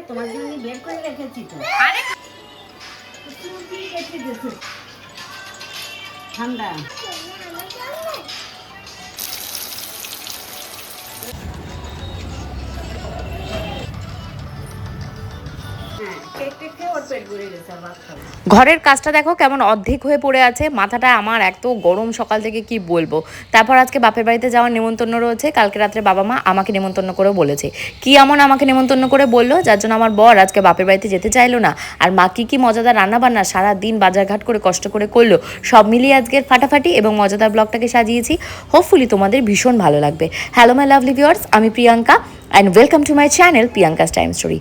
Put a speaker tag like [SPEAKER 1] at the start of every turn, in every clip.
[SPEAKER 1] তোমার জন্য বের করে রেখেছি তো। আরে ঠান্ডা
[SPEAKER 2] ঘরের কাজটা দেখো কেমন অর্ধেক হয়ে পড়ে আছে, মাথাটা আমার এত গরম সকাল থেকে কি বলবো। তারপর আজকে বাপের বাড়িতে যাওয়ার নেমন্তন্ন রয়েছে, কালকে রাত্রে বাবা মা আমাকে নেমন্তন্ন করে বলেছে। কি এমন আমাকে নেমন্তন্ন করে বললো যার জন্য আমার বর আজকে বাপের বাড়িতে যেতে চাইলো না। আর মা কি মজাদার রান্না বান্না সারাদিন বাজারঘাট করে কষ্ট করে করলো, সব মিলিয়ে আজকের ফাটাফাটি এবং মজাদার ব্লগটাকে সাজিয়েছি। হোপফুলি তোমাদের ভীষণ ভালো লাগবে। হ্যালো মাই লাভলি ভিউয়ার্স, আমি Priyanka and welcome to my channel Priyanka's time story.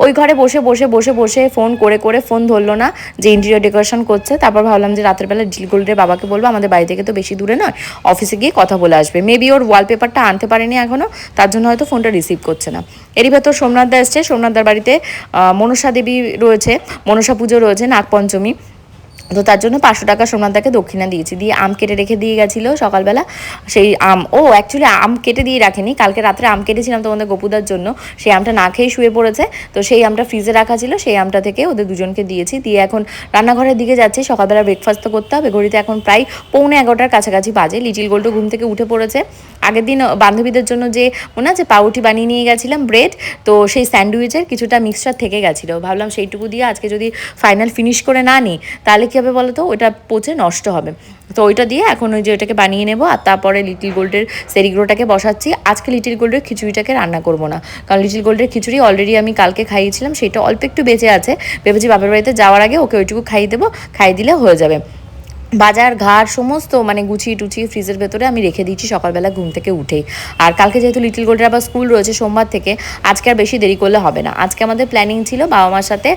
[SPEAKER 2] ওই ঘরে বসে ফোন করে ফোন ধরলো না, যে ইন্টেরিয়র ডেকোরেশন করছে। তারপর ভাবলাম যে রাতের বেলা ডিল গোল্ডের বাবাকে বলবো, আমাদের বাড়ি থেকে তো বেশি দূরে নয়, অফিসে গিয়ে কথা বলে আসবে। মেবি ওর ওয়ালপেপারটা আনতে পারেনি এখনও, তার জন্য হয়তো ফোনটা রিসিভ করছে না। এরই ভেতর সোমনাথদা এসছে। সোমনাথদার বাড়িতে মনসা দেবী রয়েছে, মনসা পুজো রয়েছে, নাগপঞ্চমী। তো তার জন্য 500 টাকা সোমনাথদাকে দক্ষিণা দিয়েছি, দিয়ে আম কেটে রেখে দিয়ে গেছিলো সকালবেলা। সেই আম, অ্যাকচুয়ালি আম কেটে দিয়ে রাখেনি, কালকে রাত্রে আম কেটেছিলাম তোমাদের গোপুদার জন্য, সেই আমটা না খেয়েই শুয়ে পড়েছে। তো সেই আমটা ফ্রিজে রাখা ছিল, সেই আমটা থেকে ওদের দুজনকে দিয়েছি। দিয়ে এখন রান্নাঘরের দিকে যাচ্ছি, সকালবেলা ব্রেকফাস্ট তো করতে হবে। ঘড়িতে এখন প্রায় 11:45 কাছাকাছি বাজে। লিটিল গোল্ডও ঘুম থেকে উঠে পড়েছে। আগের দিন বান্ধবীদের জন্য যে মনে আছে পাউরুটি বানিয়ে নিয়ে গেছিলাম, ব্রেড, তো সেই স্যান্ডউইচের কিছুটা মিক্সচার থেকে গেছিলো। ভাবলাম সেইটুকু দিয়ে আজকে যদি ফাইনাল ফিনিশ করে না নিই তাহলে কী হবে বলো তো, ওটা পচে নষ্ট হবে। তো ওইটা দিয়ে এখন ওই যে ওইটাকে বানিয়ে নেবো। আর তারপরে লিটিল গোল্ডের সেরিগ্রোটাকে বসাচ্ছি। আজকে লিটিল গোল্ডের খিচুড়িটাকে রান্না করবো না, কারণ লিটিল গোল্ডের খিচুড়ি অলরেডি আমি কালকে খাইয়েছিলাম, সেটা অল্প একটু বেঁচে আছে। ভেবেছি বাপের বাড়িতে যাওয়ার আগে ওকে ওইটুকু খাইয়ে দেবো, খাইয়ে দিলে হয়ে যাবে। বাজার ঘাট সমস্ত মানে গুছিয়ে টুচিয়ে ফ্রিজের ভেতরে আমি রেখে দিয়েছি সকালবেলা ঘুম থেকে উঠেই। আর কালকে যেহেতু লিটিল গোল্ডের আবার স্কুল রয়েছে সোমবার থেকে, আজকে আর বেশি দেরি করলে হবে না। আজকে আমাদের প্ল্যানিং ছিল বাবা মার সাথে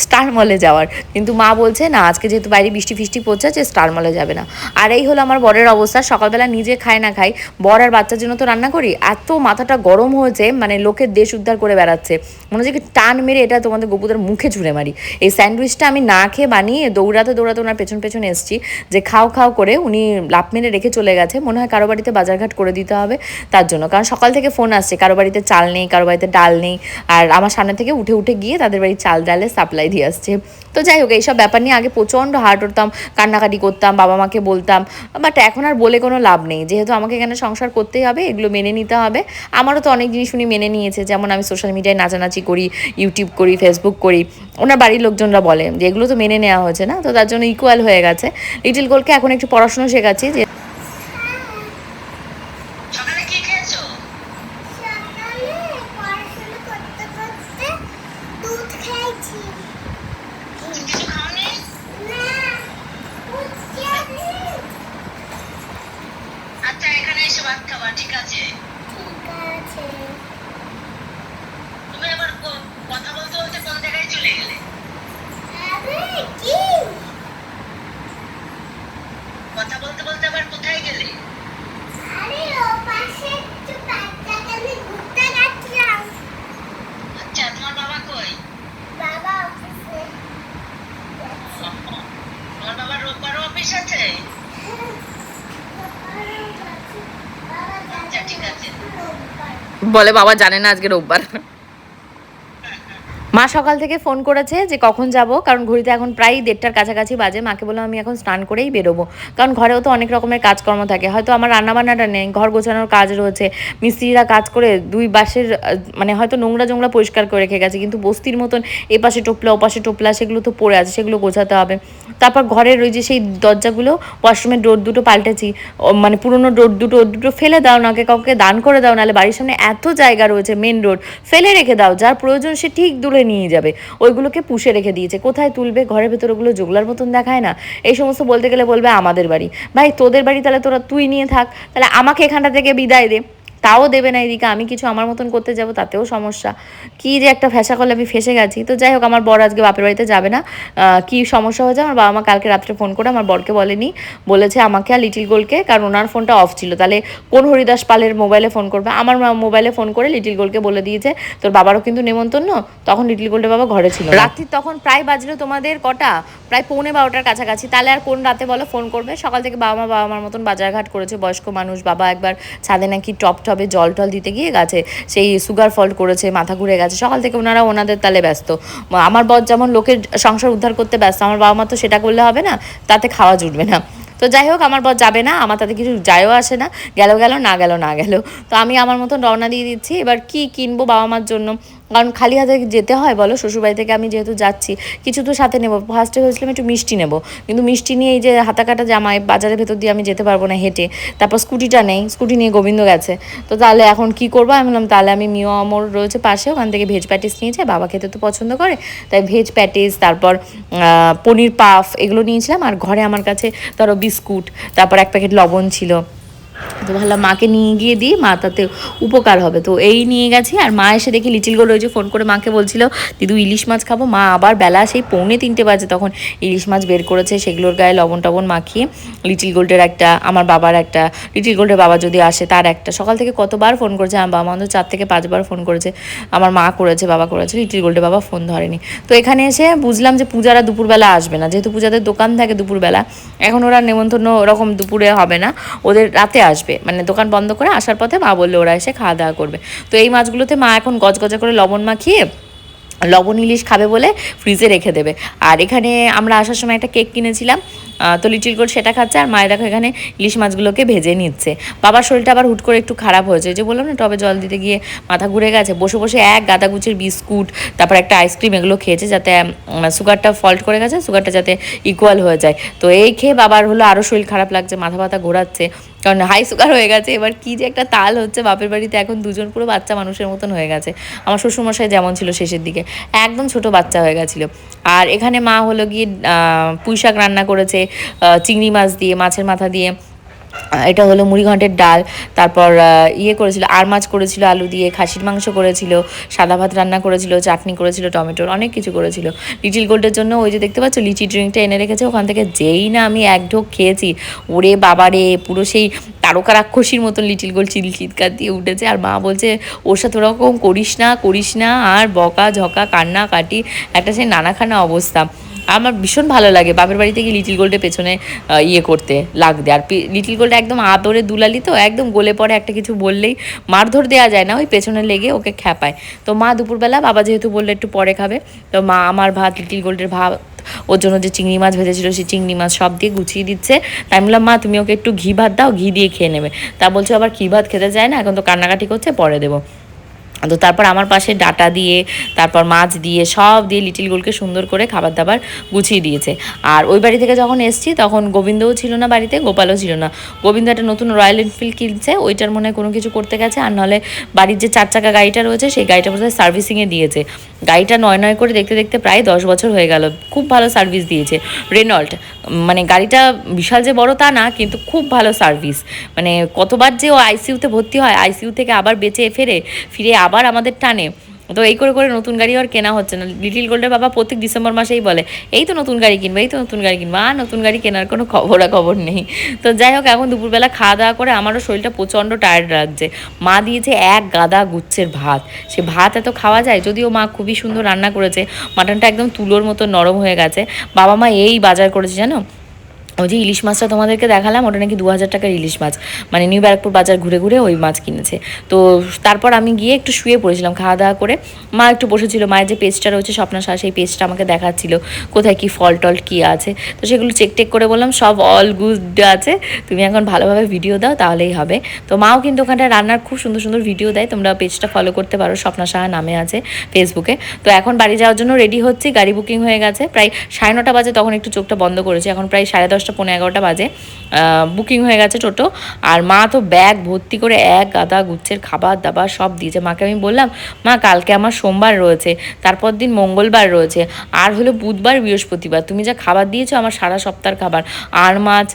[SPEAKER 2] স্টার মলে যাওয়ার, কিন্তু মা বলছে না, আজকে যেহেতু বাইরে বৃষ্টি ফিষ্টি পড়ছে যে স্টার মলে যাবে না। আর এই হলো আমার বরের অবস্থা, সকালবেলা নিজে খায় না খাই, বর আর বাচ্চার জন্য তো রান্না করি। এত মাথাটা গরম হয়েছে, মানে লোকের দেশ উদ্ধার করে বেড়াচ্ছে, মনে হচ্ছে কি টান মেরে এটা তোমাদের গোপুদের মুখে ছুঁড়ে মারি। এই স্যান্ডউইচটা আমি না খেয়ে বানিয়ে দৌড়াতে ওনার পেছন এসছি, যে খাও করে উনি লাফ মেরে রেখে চলে গেছে। মনে হয় কারো বাড়িতে বাজারঘাট করে দিতে হবে তার জন্য, কারণ সকাল থেকে ফোন আসছে কারো বাড়িতে চাল নেই, কারো বাড়িতে ডাল নেই। আর আমার সামনে থেকে উঠে গিয়ে তাদের বাড়ির চাল ডালের সাপ্লাই দিয়ে আসছে। তো যাই হোক, এইসব ব্যাপার নিয়ে আগে প্রচণ্ড হার্ট করতাম, কান্নাকাটি করতাম, বাবা মাকে বলতাম। বাট এখন আর বলে কোনো লাভ নেই, যেহেতু আমাকে এখানে সংসার করতেই হবে, এগুলো মেনে নিতে হবে। আমারও তো অনেক জিনিস উনি মেনে নিয়েছে, যেমন আমি সোশ্যাল মিডিয়ায় নাচানাচি করি, ইউটিউব করি, ফেসবুক করি। ওনার বাড়ির লোকজনরা বলে যে এগুলো তো মেনে নেওয়া হয়েছে না, তো তার জন্য ইকুয়াল হয়ে গেছে। লিটিল গোলকে এখন একটু পড়াশোনা শেখাচ্ছি। যে
[SPEAKER 1] আচ্ছা এখানে এসে ভাত খাবা, ঠিক আছে? তুমি আবার কথা বলতে কোন জায়গায় চলে গেলে? কথা বলতে আবার কোথায় গেলে? আচ্ছা তোমার বাবা কই? তোমার বাবার রোববারও অফিস আছে? আচ্ছা ঠিক আছে।
[SPEAKER 2] বলে বাবা জানে না আজকে রোববার। মা সকাল থেকে ফোন করেছে যে কখন যাব, কারণ ঘড়িতে এখন প্রায় 1:30টার কাছাকাছি বাজে। মাকে বললাম আমি এখন স্নান করেই বেরোবো, কারণ ঘরেও তো অনেক রকমের কাজকর্ম থাকে। হয়তো আমার রান্নাবান্নাটা নেই, ঘর গোছানোর কাজ রয়েছে, মিস্ত্রিরা কাজ করে দুই বাসের মানে হয়তো নোংরা পরিষ্কার করে রেখে গেছে, কিন্তু বস্তির মতন এপাশে টোপলা ওপাশে টোপলা সেগুলো তো পড়ে আছে, সেগুলো গোছাতে হবে। তারপর ঘরের ওই যে সেই দরজাগুলো, ওয়াশরুমের ডোর দুটো পাল্টেছি, মানে পুরোনো ডোর দুটো ফেলে দাও না, কাউকে দান করে দাও, নাহলে বাড়ির সামনে এত জায়গা রয়েছে মেন রোড, ফেলে রেখে দাও, যার প্রয়োজন সে ঠিক দূরে নিয়ে যাবে। ওইগুলোকে পুষে রেখে দিয়েছে, কোথায় তুলবে, ঘরের ভেতর ওগুলো জোগলার মতন দেখায় না। এই সমস্ত বলতে গেলে বলবে আমাদের বাড়ি। ভাই তোদের বাড়ি, তাহলে তুই নিয়ে থাক, তাহলে আমাকে এখানটা থেকে বিদায় দে। তাও দেবে না, এদিকে আমি কিছু আমার মতন করতে যাব তাতেও সমস্যা। কি যে একটা ফ্যাসা করলে আমি ফেসে গেছি। তো যাই হোক, আমার বর আজকে বাপের বাড়িতে যাবে না। কি সমস্যা হয়েছে, আমার বাবা মা কালকে রাত্রে ফোন করে আমার বরকে বলেনি, বলেছে আমাকে আর লিটিল গোলকে, কারণ ওনার ফোনটা অফ ছিল। তাহলে কোন হরিদাস পালের মোবাইলে ফোন করবে? আমার মোবাইলে ফোন করে লিটিল গোলকে বলে দিয়েছে তোর বাবারও কিন্তু নেমন্তন্ন। তখন লিটিল গোল্ডের বাবা ঘরে ছিল। রাত্রি তখন প্রায় বাজলো তোমাদের কটা, প্রায় 11:45টার কাছাকাছি। তাহলে আর কোন রাতে বলো ফোন করবে? সকাল থেকে বাবা মার মতন বাজারঘাট করেছে, বয়স্ক মানুষ। বাবা একবার ছাদে নাকি টপ টবে জল টল দিতে গিয়ে গাছে সেই সুগার ফল করেছে, মাথা ঘুরে গেছে। সকাল থেকে ওনারা ওনাদের তালে ব্যস্ত। আমার বর যেমন লোকের সংসার উদ্ধার করতে ব্যস্ত, আমার বাবা মা তো সেটা করলে হবে না, তাতে খাওয়া জুটবে না। তো যাই হোক, আমার বর যাবে না, আমার তাতে কিছু যায়ও আসে না, গেল গেল, না গেল না গেল। তো আমি আমার মতন রওনা দিয়ে দিচ্ছি। এবার কি কিনবো বাবা মার জন্য, কারণ খালি হাতে যেতে হয় বলো, শ্বশুরবাড়ি থেকে আমি যেহেতু যাচ্ছি কিছু তো সাথে নেবো। ফার্স্টে ভেবেছিলাম একটু মিষ্টি নেবো, কিন্তু মিষ্টি নিয়ে এই যে হাতা কাটা জামায় বাজারের ভেতর দিয়ে আমি যেতে পারবো না হেঁটে। তারপর স্কুটিটা নেই, স্কুটি নিয়ে গোবিন্দ গেছে। তো তাহলে এখন কি করবো, আমি বললাম তাহলে আমি মিও আমর রয়েছে পাশে, ওখান থেকে ভেজ প্যাটিস নিয়েছে, বাবা খেতে তো পছন্দ করে, তাই ভেজ প্যাটিস, তারপর পনির পাফ এগুলো নিয়েছিলাম। আর ঘরে আমার কাছে ধরো বিস্কুট, তারপর এক প্যাকেট লবণ ছিল। তো ভাবলাম মাকে নিয়ে গিয়ে দিই, মা তাতে উপকার হবে। তো এই নিয়ে গেছি। আর মা এসে দেখি লিটিল গোল্ড রয়েছে, ফোন করে মাকে বলছিল দিদু ইলিশ মাছ খাবো। মা আবার বেলা সেই 2:45 বাজে তখন ইলিশ মাছ বের করেছে, সেগুলোর গায়ে লবণ টবণ মাখিয়ে লিটিল গোল্ডের একটা, আমার বাবার একটা, লিটিল গোল্ডের বাবা যদি আসে তার একটা। সকাল থেকে কতবার ফোন করেছে আমার বাবা, অন্তত 4 থেকে 5 বার ফোন করেছে। আমার মা করেছে, বাবা করেছে, লিটিল গোল্ডের বাবা ফোন ধরেনি। তো এখানে এসে বুঝলাম যে পূজারা দুপুরবেলা আসবে না, যেহেতু পূজাদের দোকান থাকে দুপুরবেলা, এখন ওরা নেমন্তন্ন ওরকম দুপুরে হবে না, ওদের রাতে আসবে, মানে দোকান বন্ধ করে আসার পথে মা বললো ওরা এসে খাওয়া দাওয়া করবে। তো এই মাছগুলোতে মা এখন গজগজা করে লবণ মাখিয়ে লবণ ইলিশ খাবে বলে ফ্রিজে রেখে দেবে। আর এখানে আমরা আসার সময় একটা কেক কিনেছিলাম, তো লিটিল গোল্ড সেটা খাচ্ছে, আর মায়ের দেখো এখানে ইলিশ মাছগুলোকে ভেজে নিচ্ছে। বাবার শরীরটা আবার হুট করে একটু খারাপ হয়েছে, যে বললাম না টবে জল দিতে গিয়ে মাথা ঘুরে গেছে, বসে বসে এক গাদাগুচির বিস্কুট, তারপর একটা আইসক্রিম এগুলো খেয়েছে, যাতে সুগারটা ফল্ট করে গেছে, সুগারটা যাতে ইকুয়াল হয়ে যায়। তো এই খেয়ে বাবার হলো আরও শরীর খারাপ লাগছে, মাথা ব্যথা ঘোরাচ্ছে, কারণ হাই সুগার হয়ে গেছে। এবার কি যে একটা তাল হচ্ছে বাপের বাড়িতে, এখন দুজন পুরো বাচ্চা মানুষের মতন হয়ে গেছে। আমার শ্বশুরমশাই যেমন ছিল শেষের দিকে, একদম ছোট বাচ্চা হয়ে গেছিলো। আর এখানে মা হলো গিয়ে পুঁই শাক রান্না করেছে চিংড়ি মাছ দিয়ে, মাছের মাথা দিয়ে। এটা হলো মুড়িঘণ্টের ডাল, তারপর ইয়ে করেছিল আর মাছ করেছিল আলু দিয়ে, খাসির মাংস করেছিল, সাদা ভাত রান্না করেছিল, চাটনি করেছিল, টমেটোর অনেক কিছু করেছিল। লিটিল গোল্ডের জন্য ওই যে দেখতে পাচ্ছ লিচি ড্রিঙ্কটা এনে রেখেছে, ওখান থেকে যেই না আমি এক ঢোক খেয়েছি, ওরে বাবারে পুরো সেই তারকা রাক্ষসীর মতন লিটিল গোল্ড চিৎকার দিয়ে উঠেছে। আর মা বলছে ওর সাথে ওরকম করিস না, আর বকা ঝকা কান্না কাটি একটা সেই নানাখানা অবস্থা। আমার ভীষণ ভালো লাগে বাপের বাড়ি থেকে লিটিল গোল্ডের পেছনে ইয়ে করতে লাগতে। আর লিটিল গোল্ড একদম আদরে দুলালি, তো একদম গলে পড়ে, একটা কিছু বললেই মারধর দেওয়া যায় না, ওই পেছনে লেগে ওকে খ্যাপায়। তো মা দুপুরবেলা, বাবা যেহেতু বললে একটু পরে খাবে, তো মা আমার ভাত, লিটিল গোল্ডের ভাত, ওর জন্য যে চিংড়ি মাছ ভেজেছিল সেই চিংড়ি মাছ সব দিয়ে গুছিয়ে দিচ্ছে। তাই বললাম মা তুমি ওকে একটু ঘি ভাত দাও, ঘি দিয়ে খেয়ে নেবে। তা বলছে আবার ঘি ভাত খেতে চায় না, এখন তো কান্নাকাটি করছে, পরে দেবো। তো তারপর আমার পাশে ডাটা দিয়ে, তারপর মাছ দিয়ে, সব দিয়ে লিটিল গোল্ডকে সুন্দর করে খাবার দাবার গুছিয়ে দিয়েছে। আর ওই বাড়ি থেকে যখন এসছি তখন গোবিন্দও ছিল না বাড়িতে, গোপালও ছিল না। গোবিন্দ একটা নতুন রয়্যাল এনফিল্ড কিনছে, ওইটার মনে হয় কোনো কিছু করতে গেছে, আর নাহলে বাড়ির যে 4 চাকা গাড়িটা রয়েছে সেই গাড়িটা বোধহয় সার্ভিসিংয়ে দিয়েছে। গাড়িটা নয় করে দেখতে দেখতে প্রায় 10 বছর হয়ে গেল, খুব ভালো সার্ভিস দিয়েছে। রেনল্ট, মানে গাড়িটা বিশাল যে বড় তা না, কিন্তু খুব ভালো সার্ভিস। মানে কতবার যে ও আইসিইউতে ভর্তি হয়, আইসিইউ থেকে আবার বেঁচে ফিরে আবার আমাদের টানে। তো এই করে করে নতুন গাড়ি আর কেনা হচ্ছে না। লিটিল গোল্ডের বাবা প্রত্যেক ডিসেম্বর মাসেই বলে এই তো নতুন গাড়ি কিনবে, এই তো নতুন গাড়ি কিনবে, আর নতুন গাড়ি কেনার কোনো খবর নেই। তো যাই হোক, এখন দুপুরবেলা খাওয়া দাওয়া করে আমারও শরীরটা প্রচণ্ড টায়ার্ড লাগছে। মা দিয়েছে এক গাদা গুচ্ছের ভাত, সে ভাত এত খাওয়া যায়? যদিও মা খুবই সুন্দর রান্না করেছে, মাটনটা একদম তুলোর মতো নরম হয়ে গেছে। বাবা মা এই বাজার করেছে জানো, ওই যে ইলিশ মাছটা তোমাদেরকে দেখালাম, ওটা নাকি 2000 টাকার ইলিশ মাছ, মানে নিউ ব্যারাকপুর বাজার ঘুরে ঘুরে ওই মাছ কিনেছে। তো তারপর আমি গিয়ে একটু শুয়ে পড়েছিলাম খাওয়া দাওয়া করে। মা একটু বসেছিল, মায়ের যে পেজটা রয়েছে স্বপ্না শাহ, সেই পেজটা আমাকে দেখাচ্ছিল কোথায় কী ফল টল কী আছে। তো সেগুলো চেক করে বললাম সব অল গুড আছে, তুমি এখন ভালোভাবে ভিডিও দাও তাহলেই হবে। তো মাও কিন্তু ওখানটায় রান্নার খুব সুন্দর সুন্দর ভিডিও দেয়, তোমরা পেজটা ফলো করতে পারো, স্বপ্না শাহ নামে আছে ফেসবুকে। তো এখন বাড়ি যাওয়ার জন্য রেডি হচ্ছি, গাড়ি বুকিং হয়ে গেছে, প্রায় 9:30 বাজে, তখন একটু চোখটা বন্ধ করেছে, এখন প্রায় 10:30 11:30 বাজে বুকিং হয়ে গেছে টোটো। আর মা তো ব্যাগ ভর্তি করে এক গাদা গুচ্ছের খাবার দাবার সব দিয়েছে। মাকে আমি বললাম মা কালকে আমার সোমবার রয়েছে, তারপর দিন মঙ্গলবার রয়েছে, আর হলো বুধবার বৃহস্পতিবার, তুমি যা খাবার দিয়েছো আমার সারা সপ্তাহের খাবার, আর মাছ,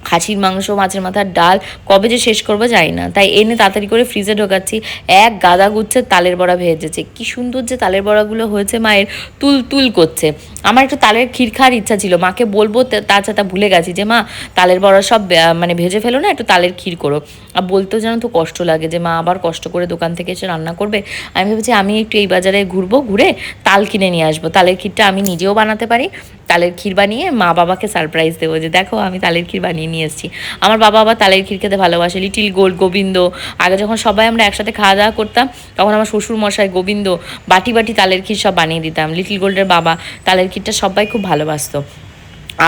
[SPEAKER 2] খাসির মাংস, মাছের মাথার ডাল, কবে যে শেষ করবো জানি না। তাই এনে তাড়াতাড়ি করে ফ্রিজে ঢোকাচ্ছি। এক গাদা গুচ্ছের তালের বড়া ভেজেছে, কি সুন্দর যে তালের বড়াগুলো হয়েছে, মায়ের তুল তুল করছে। আমার একটু তালের ক্ষীর খাওয়ার ইচ্ছা ছিল, মাকে বলবো, তাছাড়া ভুলে গেছি যে মা তালের বড়া সব মানে ভেজে ফেলো না, একটু তালের ক্ষীর করো। আর বলতেও যেন তো কষ্ট লাগে যে মা আবার কষ্ট করে দোকান থেকে এসে রান্না করবে। আমি ভেবেছি আমি একটু এই বাজারে ঘুরে তাল কিনে নিয়ে আসবো, তালের ক্ষীরটা আমি নিজেও বানাতে পারি, তালের ক্ষীর বানিয়ে মা বাবাকে সারপ্রাইজ দেবো যে দেখো আমি তালের ক্ষীর বানিয়ে নিয়ে নিয়ে এসেছি। আমার বাবা আবার তালের ক্ষীর খেতে ভালোবাসে, লিটিল গোল্ড, গোবিন্দ। আগে যখন সবাই আমরা একসাথে খাওয়া দাওয়া করতাম তখন আমার শ্বশুর মশাই গোবিন্দ বাটি বাটি তালের ক্ষীর সব বানিয়ে দিতাম। লিটিল গোল্ডের বাবা তালের ক্ষীরটা সবাই খুব ভালোবাসতো।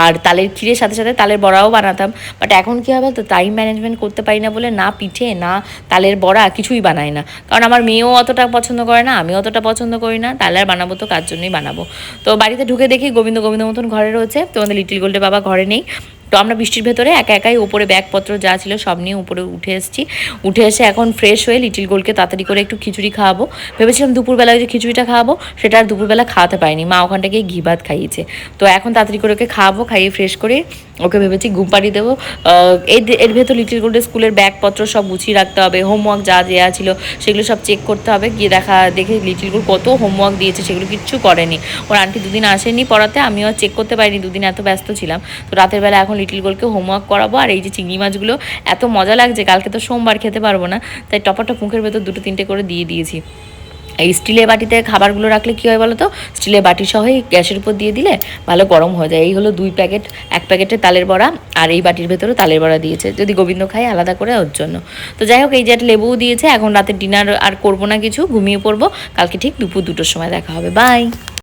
[SPEAKER 2] আর তালের ক্ষীরের সাথে সাথে তালের বড়াও বানাতাম। বাট এখন কী হবে তো, টাইম ম্যানেজমেন্ট করতে পারি না বলে না পিঠে না তালের বড়া কিছুই বানাই না। কারণ আমার মেয়েও অতটা পছন্দ করে না, আমিও অতটা পছন্দ করি না। তাহলে আর বানাবো তো কার জন্যই বানাবো। তো বাড়িতে ঢুকে দেখি গোবিন্দ গোবিন্দ মতন ঘরে রয়েছে, তোমাদের লিটিল গোল্ডের বাবা ঘরে নেই। তো আমরা বৃষ্টির ভেতরে একা একাই উপরে ব্যাগপত্র যা ছিল সব নিয়ে উপরে উঠে এসেছি। উঠে এসে এখন ফ্রেশ হয়ে লিটিল গোল্ডকে তাড়াতাড়ি করে একটু খিচুড়ি খাওয়াবো। ভেবেছিলাম দুপুরবেলা যে খিচুড়িটা খাওয়াবো সেটা আর দুপুরবেলা খাওয়াতে পারিনি, মা ওখানটা গিয়ে ঘি ভাত খাইয়েছে। তো এখন তাড়াতাড়ি করে ওকে খাওয়াবো, খাইয়ে ফ্রেশ করে ওকে ভেবেছি ঘুম পাড়িয়ে দেবো। এর ভেতর লিটিল গোল্ডের স্কুলের ব্যাগপত্র সব গুছিয়ে রাখতে হবে, হোমওয়ার্ক যা দেওয়া ছিল সেগুলো সব চেক করতে হবে। গিয়ে দেখে লিটিল গোল্ড কত হোমওয়ার্ক দিয়েছে, সেগুলো কিচ্ছু করেনি। ওর আন্টি দুদিন আসেনি পড়াতে, আমিও আর চেক করতে পারিনি, দুদিন এত ব্যস্ত ছিলাম। তো রাতের বেলা এখন লিটিল গোল্ডকে হোমওয়ার্ক করাবো। আর এই যে চিংড়ি মাছগুলো এত মজা লাগছে, কালকে তো সোমবার খেতে পারবো না, তাই টপাটপ মুখের ভেতর 2-3টে করে দিয়ে দিয়েছি। এই স্টিলের বাটিতে খাবারগুলো রাখলে কী হয় বলো তো, স্টিলের বাটি সহই গ্যাসের উপর দিয়ে দিলে ভালো গরম হয়ে যায়। এই হলো 2 প্যাকেট, 1 প্যাকেটে তালের বড়া আর এই বাটির ভেতরে তালের বড়া দিয়েছে, যদি গোবিন্দ খাই আলাদা করে ওর জন্য। তো যাই হোক, এই যে একটা লেবুও দিয়েছে। এখন রাতে ডিনার আর করবো না কিছু, ঘুমিয়ে পড়বো। কালকে ঠিক দুপুর 2টোর সময় দেখা হবে। বাই।